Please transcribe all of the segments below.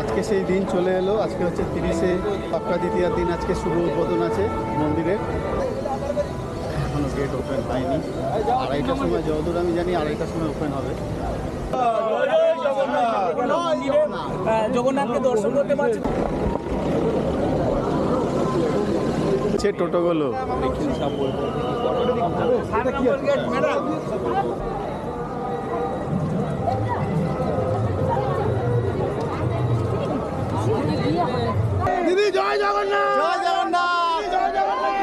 আজকে সেই দিন চলে এলো। আজকে হচ্ছে 30শে অক্ষয় তৃতীয়ার দিন। আজকে শুভ উদ্বোধন আছে মন্দিরের। এখনো গেট ওপেন হয়নি। 2:30টার সময়, যতদূর আমি জানি 2:30টার সময় ওপেন হবে। জগন্নাথকে দর্শন করতে পারছে টোটোগুলো দিদি জয় জগন্নাথ, জয় জগন্নাথ, জয় জগন্নাথ।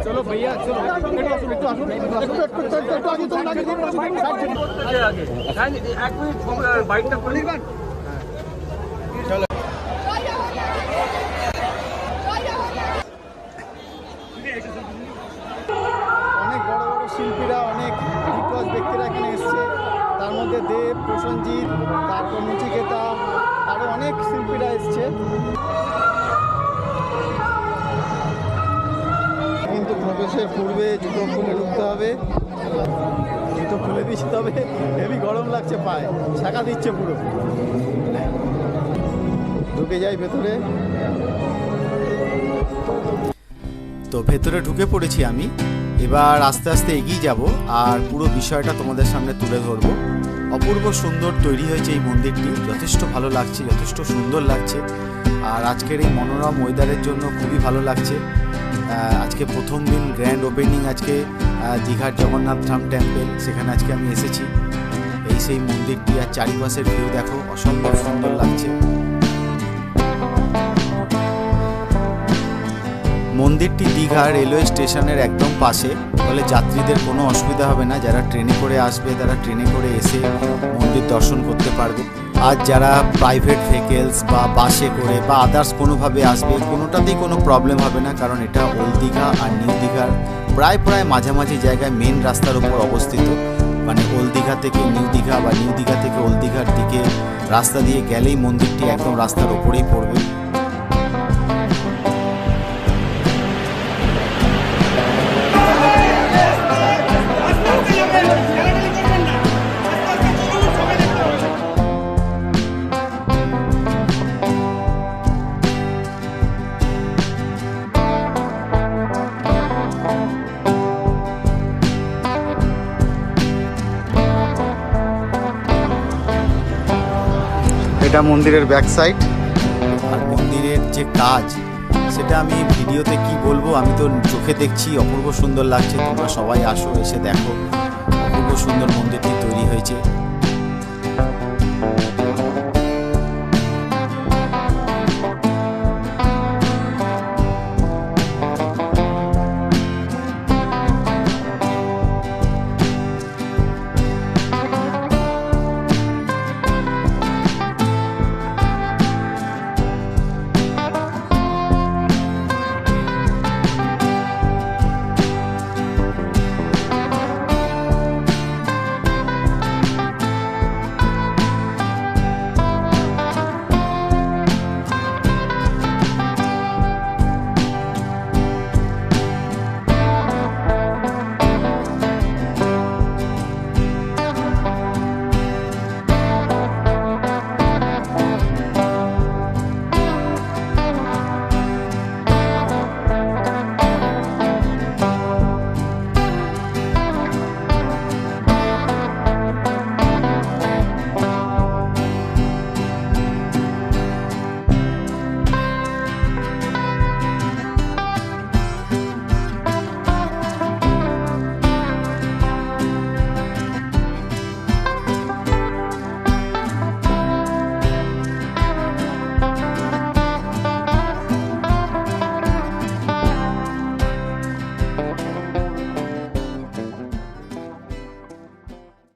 চলো ভাইয়া, চলো একটু আসুন, বাইকটা করে দিবেন। চলো অনেক বড় বড় শিল্পীরা, অনেক দিগ্গজ ব্যক্তিরা এখানে এসছে। তার মধ্যে দেব, প্রসেনজিৎ, তারপর নচিকেতা, আরও অনেক শিল্পীরা এসছে। কিন্তু প্রবেশের পূর্বে জুতো খুলে ঢুকতে হবে। জুতো খুলে দিচ্ছি, তবে হেভি গরম লাগছে, পায়ে ছাকা দিচ্ছে পুরো। ঢুকে যাই ভেতরে। তো ভেতরে ঢুকে পড়েছি আমি। এবার আস্তে আস্তে এগিয়ে যাব আর পুরো বিষয়টা তোমাদের সামনে তুলে ধরবো। অপূর্ব সুন্দর তৈরি হয়েছে এই মন্দিরটি, যথেষ্ট ভালো লাগছে, যথেষ্ট সুন্দর লাগছে। আর আজকের এই মনোরম ওয়েদারের জন্য খুবই ভালো লাগছে। আজকে প্রথম দিন, গ্র্যান্ড ওপেনিং আজকে দীঘার জগন্নাথ ধাম টেম্পল, সেখানে আজকে আমি এসেছি। এই সেই মন্দিরটি, আর চারিপাশের ভিউ দেখো, অসম্ভব সুন্দর লাগছে। মন্দিরটি দীঘা রেলওয়ে স্টেশনের একদম পাশে, ফলে যাত্রীদের কোনো অসুবিধা হবে না। যারা ট্রেনে করে আসবে তারা ট্রেনে করে এসে মন্দির দর্শন করতে পারবে। আর যারা প্রাইভেট ভেহিকেলস বা বাসে করে বা আদার্স কোনোভাবে আসবে, কোনোটাতেই কোনো প্রবলেম হবে না, কারণ এটা ওল্ড দীঘা আর নিউ দীঘার প্রায় মাঝামাঝি জায়গায় মেন রাস্তার উপর অবস্থিত। মানে ওল্ড দীঘা থেকে নিউ দীঘা বা নিউ দীঘা থেকে ওল্ড দীঘার দিকে রাস্তা দিয়ে গেলেই মন্দিরটি একদম রাস্তার ওপরেই পড়বে। এটা মন্দিরের ব্যাক সাইড। আর মন্দিরের যে কাজ, সেটা আমি ভিডিওতে কি বলবো, আমি তো চোখে দেখছি, অপূর্ব সুন্দর লাগছে। তোমরা সবাই আসো, এসে দেখো, অপূর্ব সুন্দর মন্দিরটি তৈরি হয়েছে।